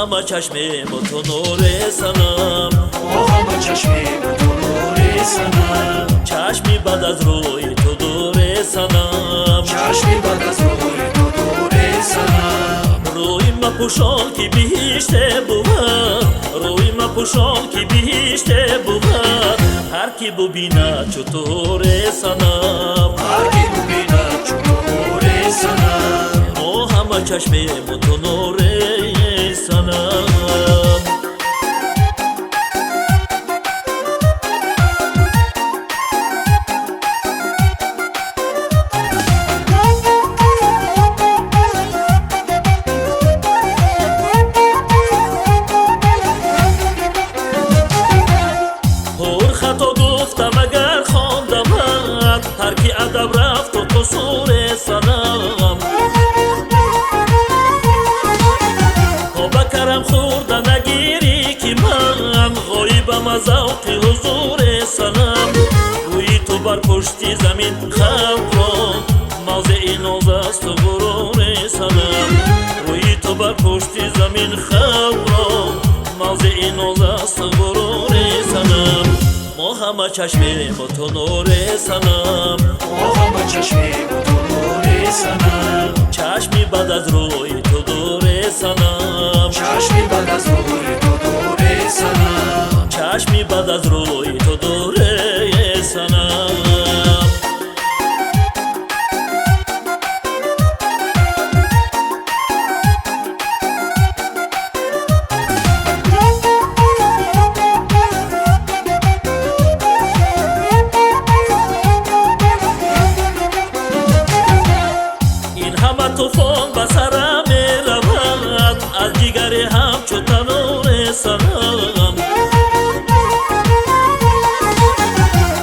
همه چشم تو نور سنم همه چشم تو نور سنم چشمی بعد از روی تو دور سنم چشمی بعد از روی تو دور سنم روی ما پوشان کی بیشته بود روی ما پوشان کی بیشته بود هر کی ببینه چطور سنم هر کی ببینه چطور سنم همه چشم تو نور سنم خطا گفتم اگر خواندمت هر کی ادب رفت و قصور سنم تا بکرم خورده نگیری که من غایبم از ذوق حضور سنم روی تو بر پشتی زمین خلق را موضع ناز است و غرور سنم روی تو بر پشتی زمین خلق را موضع ناز است و غرور سنم همه چشم تو نور سنم همه چشم تو نور سنم چشمی بعد از روی تو دور سنم چشمی بعد از روی تو دور سنم چشمی بعد از روی تو دور سنم طوفان به سرم می رود از جگر همچو تنور سنم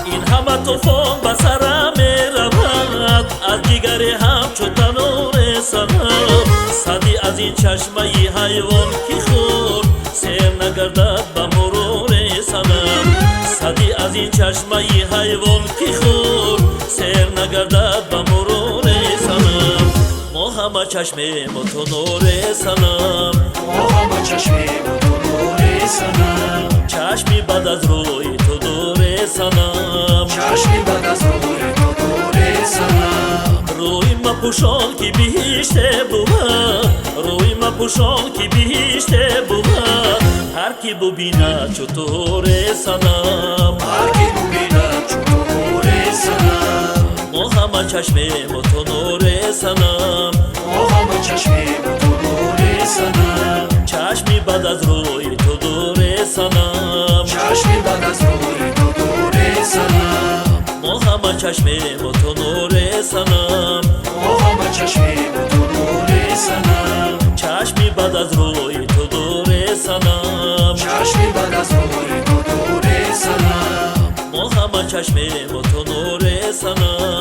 این همه طوفان به سرم می رود از جگر همچو تنور سنم صدی از این چشمه حیوان که خود سیر نگردد به مرور سنم صدی از این چشمه حیوان که خود سیر نگردد به مرور سنم همه چشم تو نور سنم همه چشم تو نور سنم چشمی بعد از روی تو دور سنم چشمی بعد از روی تو دور سنم روی ما پوشان کی بیشته بود روی ما پوشان کی بیشته بود هر کی ببینه چطور سنم هر کی ببینه چطور سنم همه چشم تو نور سنم همه چشم تو نور سنم چشمی بعد از روی تو دور سنم چشمی بعد از روی تو دور سنم همه چشم تو نور سنم همه چشم تو نور سنم چشمی بعد از روی تو دور سنم چشمی بعد از روی تو دور سنم همه چشم تو نور سنم